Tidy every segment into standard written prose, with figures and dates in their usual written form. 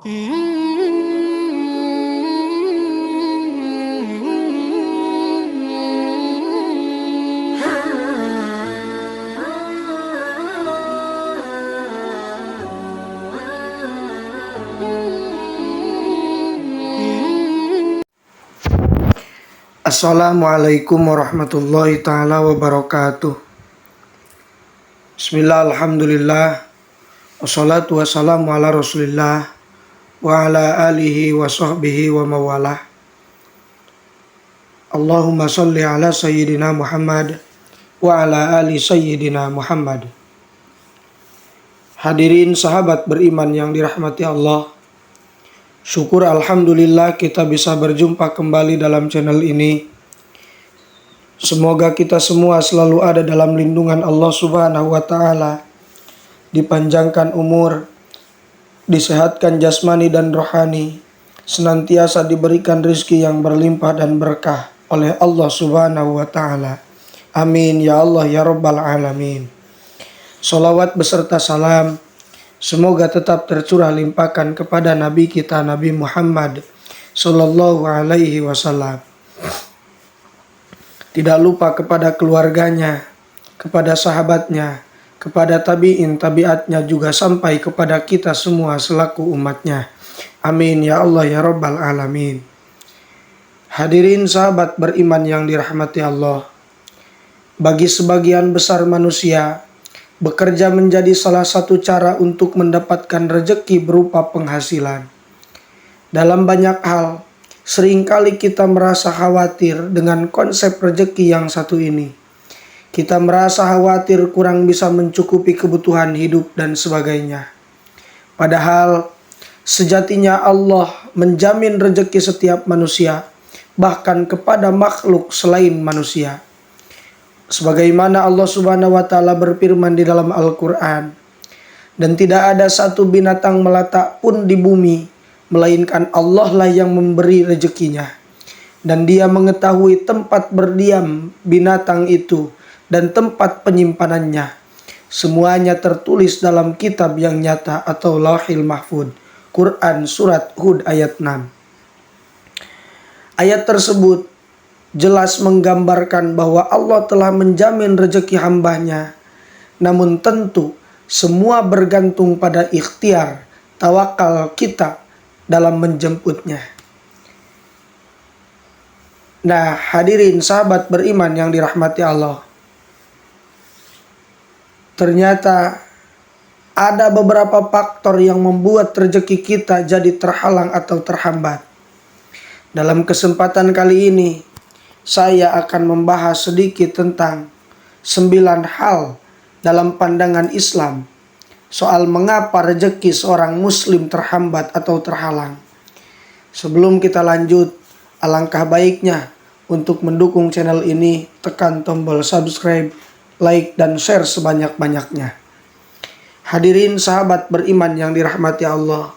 Assalamualaikum warahmatullahi ta'ala wabarakatuh. Bismillah, alhamdulillah, wassalatu wassalamu ala rasulillah wa ala alihi wa sahbihi wa mawalah. Allahumma salli ala sayyidina Muhammad wa ala ali sayyidina Muhammad. Hadirin sahabat beriman yang dirahmati Allah, syukur alhamdulillah kita bisa berjumpa kembali dalam channel ini. Semoga kita semua selalu ada dalam lindungan Allah Subhanahu wa Ta'ala, dipanjangkan umur, disehatkan jasmani dan rohani, senantiasa diberikan rizki yang berlimpah dan berkah oleh Allah Subhanahu wa Ta'ala. Amin ya Allah ya Rabbal Alamin. Salawat beserta salam semoga tetap tercurah limpahkan kepada Nabi kita Nabi Muhammad Sallallahu Alaihi Wasallam. Tidak lupa kepada keluarganya, kepada sahabatnya, kepada tabi'in, tabi'atnya, juga sampai kepada kita semua selaku umatnya. Amin ya Allah ya Rabbal Alamin. Hadirin sahabat beriman yang dirahmati Allah, bagi sebagian besar manusia, bekerja menjadi salah satu cara untuk mendapatkan rezeki berupa penghasilan. Dalam banyak hal, seringkali kita merasa khawatir dengan konsep rezeki yang satu ini. Kita merasa khawatir kurang bisa mencukupi kebutuhan hidup dan sebagainya. Padahal sejatinya Allah menjamin rezeki setiap manusia, bahkan kepada makhluk selain manusia. Sebagaimana Allah Subhanahu wa Ta'ala berfirman di dalam Al-Quran, dan tidak ada satu binatang melata pun di bumi melainkan Allah lah yang memberi rezekinya, dan Dia mengetahui tempat berdiam binatang itu dan tempat penyimpanannya. Semuanya tertulis dalam kitab yang nyata atau Lauhil Mahfuz. Quran Surat Hud ayat 6. Ayat tersebut jelas menggambarkan bahwa Allah telah menjamin rezeki hambanya. Namun tentu semua bergantung pada ikhtiar, tawakal kita dalam menjemputnya. Nah, hadirin sahabat beriman yang dirahmati Allah, ternyata ada beberapa faktor yang membuat rezeki kita jadi terhalang atau terhambat. Dalam kesempatan kali ini, saya akan membahas sedikit tentang 9 hal dalam pandangan Islam soal mengapa rezeki seorang muslim terhambat atau terhalang. Sebelum kita lanjut, alangkah baiknya untuk mendukung channel ini, tekan tombol subscribe, like, dan share sebanyak-banyaknya. Hadirin sahabat beriman yang dirahmati Allah,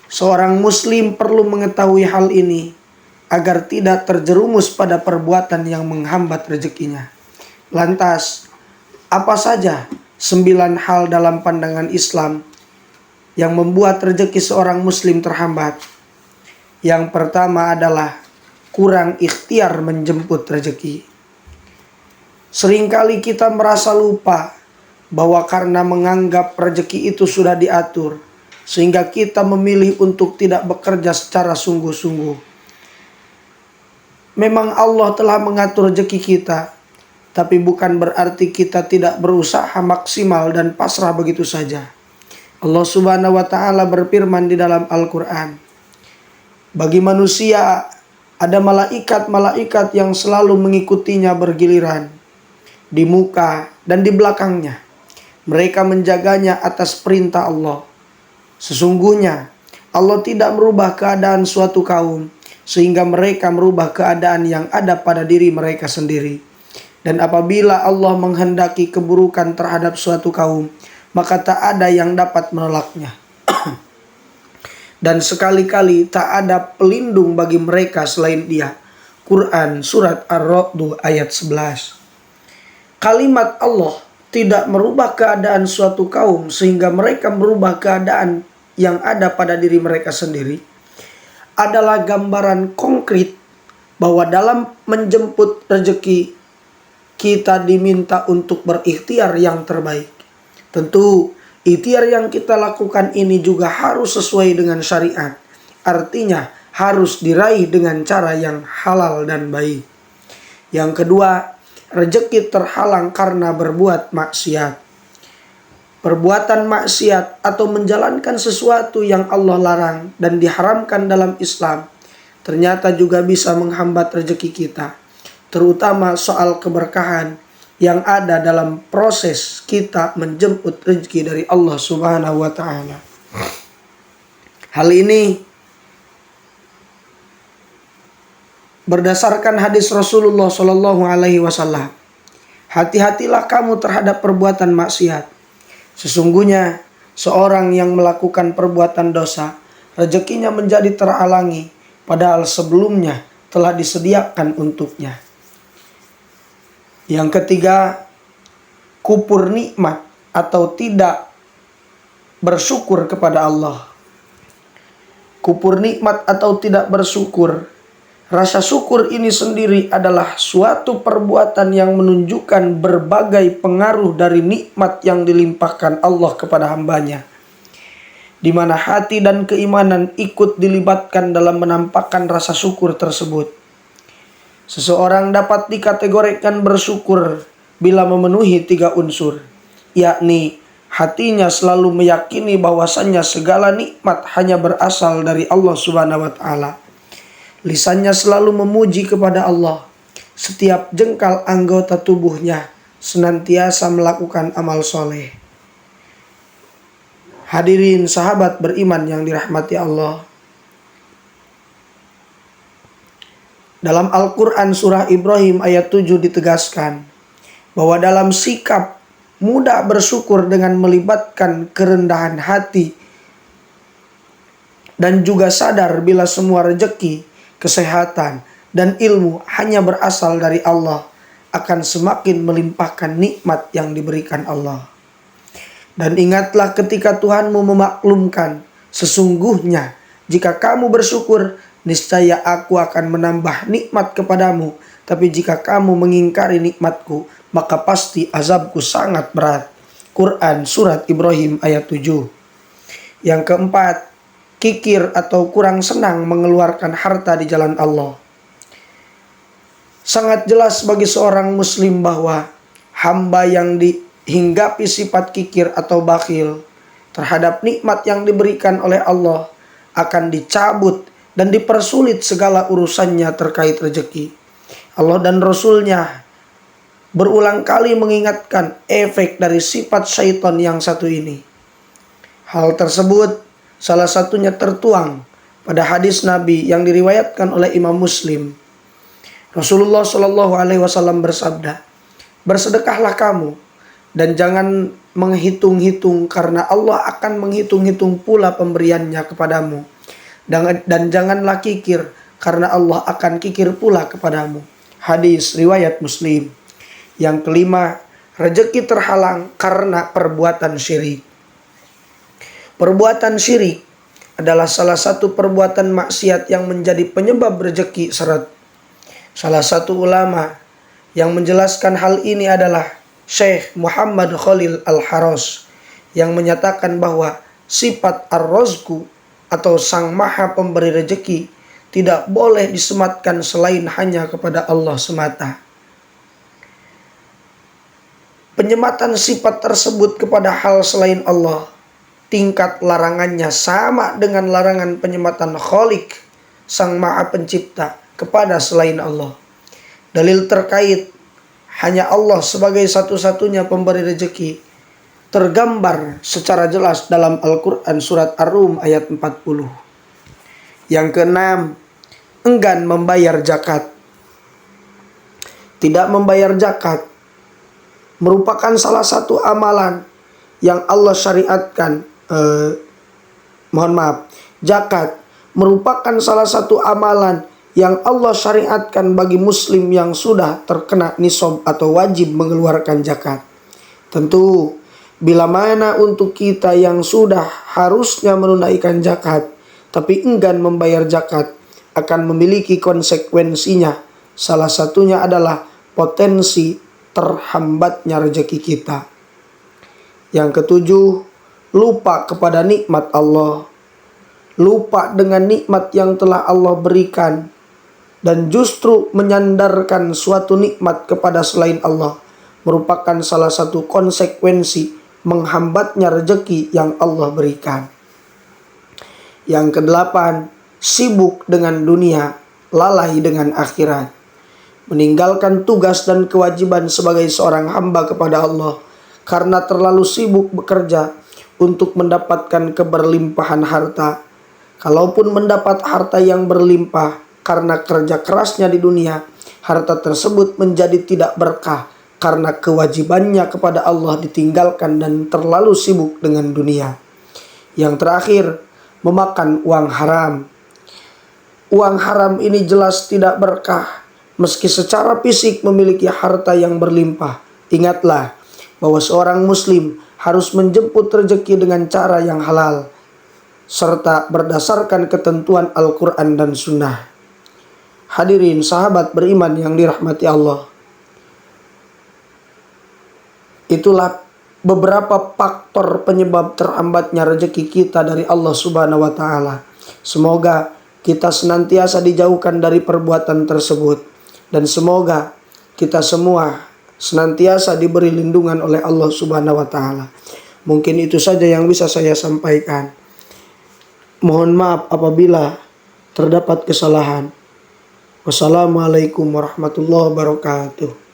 seorang muslim perlu mengetahui hal ini agar tidak terjerumus pada perbuatan yang menghambat rezekinya. Lantas, apa saja 9 hal dalam pandangan Islam yang membuat rezeki seorang muslim terhambat? Yang pertama adalah kurang ikhtiar menjemput rezeki. Seringkali kita merasa lupa bahwa karena menganggap rezeki itu sudah diatur, sehingga kita memilih untuk tidak bekerja secara sungguh-sungguh. Memang Allah telah mengatur rezeki kita, tapi bukan berarti kita tidak berusaha maksimal dan pasrah begitu saja. Allah Subhanahu wa Ta'ala berfirman di dalam Al-Quran, bagi manusia ada malaikat-malaikat yang selalu mengikutinya bergiliran di muka dan di belakangnya. Mereka menjaganya atas perintah Allah. Sesungguhnya Allah tidak merubah keadaan suatu kaum sehingga mereka merubah keadaan yang ada pada diri mereka sendiri. Dan apabila Allah menghendaki keburukan terhadap suatu kaum, maka tak ada yang dapat menolaknya. Dan sekali-kali tak ada pelindung bagi mereka selain Dia. Quran Surat Ar-Ra'd ayat 11. Kalimat Allah tidak merubah keadaan suatu kaum sehingga mereka merubah keadaan yang ada pada diri mereka sendiri adalah gambaran konkret bahwa dalam menjemput rezeki kita diminta untuk berikhtiar yang terbaik. Tentu ikhtiar yang kita lakukan ini juga harus sesuai dengan syariat. Artinya harus diraih dengan cara yang halal dan baik. Yang kedua, rezeki terhalang karena berbuat maksiat. Perbuatan maksiat atau menjalankan sesuatu yang Allah larang dan diharamkan dalam Islam ternyata juga bisa menghambat rezeki kita, terutama soal keberkahan yang ada dalam proses kita menjemput rezeki dari Allah Subhanahu wa taala. Hal ini berdasarkan hadis Rasulullah Shallallahu alaihi wasallam. Hati-hatilah kamu terhadap perbuatan maksiat. Sesungguhnya seorang yang melakukan perbuatan dosa, rezekinya menjadi terhalangi, padahal sebelumnya telah disediakan untuknya. Yang ketiga, kufur nikmat atau tidak bersyukur kepada Allah. Kufur nikmat atau tidak bersyukur. Rasa syukur ini sendiri adalah suatu perbuatan yang menunjukkan berbagai pengaruh dari nikmat yang dilimpahkan Allah kepada hambanya, di mana hati dan keimanan ikut dilibatkan dalam menampakkan rasa syukur tersebut. Seseorang dapat dikategorikan bersyukur bila memenuhi 3 unsur, yakni hatinya selalu meyakini bahwasannya segala nikmat hanya berasal dari Allah Subhanahu wa taala. Lisannya selalu memuji kepada Allah. Setiap jengkal anggota tubuhnya senantiasa melakukan amal soleh. Hadirin sahabat beriman yang dirahmati Allah. Dalam Al-Quran surah Ibrahim ayat 7 ditegaskan bahwa dalam sikap mudah bersyukur dengan melibatkan kerendahan hati dan juga sadar bila semua rezeki, kesehatan, dan ilmu hanya berasal dari Allah, akan semakin melimpahkan nikmat yang diberikan Allah. Dan ingatlah ketika Tuhanmu memaklumkan, sesungguhnya jika kamu bersyukur, niscaya aku akan menambah nikmat kepadamu. Tapi jika kamu mengingkari nikmatku, maka pasti azabku sangat berat. Quran surat Ibrahim ayat 7. Yang keempat, kikir atau kurang senang mengeluarkan harta di jalan Allah. Sangat jelas bagi seorang muslim bahwa hamba yang dihinggapi sifat kikir atau bakhil terhadap nikmat yang diberikan oleh Allah akan dicabut dan dipersulit segala urusannya terkait rezeki. Allah dan Rasul-Nya berulang kali mengingatkan efek dari sifat syaitan yang satu ini. Hal tersebut salah satunya tertuang pada hadis Nabi yang diriwayatkan oleh Imam Muslim. Rasulullah Shallallahu alaihi wasallam bersabda, "Bersedekahlah kamu dan jangan menghitung-hitung, karena Allah akan menghitung-hitung pula pemberiannya kepadamu. Dan janganlah kikir, karena Allah akan kikir pula kepadamu." Hadis riwayat Muslim. Yang kelima, rezeki terhalang karena perbuatan syirik. Perbuatan syirik adalah salah satu perbuatan maksiat yang menjadi penyebab rezeki seret. Salah satu ulama yang menjelaskan hal ini adalah Syekh Muhammad Khalil Al-Haros, yang menyatakan bahwa sifat ar-razqu atau sang maha pemberi rezeki tidak boleh disematkan selain hanya kepada Allah semata. Penyematan sifat tersebut kepada hal selain Allah, tingkat larangannya sama dengan larangan penyematan Khalik, sang maha pencipta, kepada selain Allah. Dalil terkait hanya Allah sebagai satu-satunya pemberi rezeki tergambar secara jelas dalam Al-Quran surat Ar-Rum ayat 40. Yang keenam, enggan membayar zakat. Tidak membayar zakat merupakan salah satu amalan yang Allah syariatkan. Zakat merupakan salah satu amalan yang Allah syariatkan bagi muslim yang sudah terkena nisab atau wajib mengeluarkan zakat. Tentu bila mana untuk kita yang sudah harusnya menunaikan zakat tapi enggan membayar zakat akan memiliki konsekuensinya. Salah satunya adalah potensi terhambatnya rezeki kita. Yang ketujuh, lupa kepada nikmat Allah. Lupa dengan nikmat yang telah Allah berikan dan justru menyandarkan suatu nikmat kepada selain Allah merupakan salah satu konsekuensi menghambatnya rezeki yang Allah berikan. Yang kedelapan, sibuk dengan dunia, lalai dengan akhirat. Meninggalkan tugas dan kewajiban sebagai seorang hamba kepada Allah karena terlalu sibuk bekerja untuk mendapatkan keberlimpahan harta. Kalaupun mendapat harta yang berlimpah karena kerja kerasnya di dunia, harta tersebut menjadi tidak berkah karena kewajibannya kepada Allah ditinggalkan dan terlalu sibuk dengan dunia. Yang terakhir, memakan uang haram. Uang haram ini jelas tidak berkah meski secara fisik memiliki harta yang berlimpah. Ingatlah bahwa seorang muslim harus menjemput rezeki dengan cara yang halal serta berdasarkan ketentuan Al-Quran dan Sunnah. Hadirin sahabat beriman yang dirahmati Allah, itulah beberapa faktor penyebab terhambatnya rezeki kita dari Allah Subhanahu wa Ta'ala. Semoga kita senantiasa dijauhkan dari perbuatan tersebut, dan semoga kita semua senantiasa diberi lindungan oleh Allah Subhanahu wa Ta'ala. Mungkin itu saja yang bisa saya sampaikan. Mohon maaf apabila terdapat kesalahan. Wassalamualaikum warahmatullahi wabarakatuh.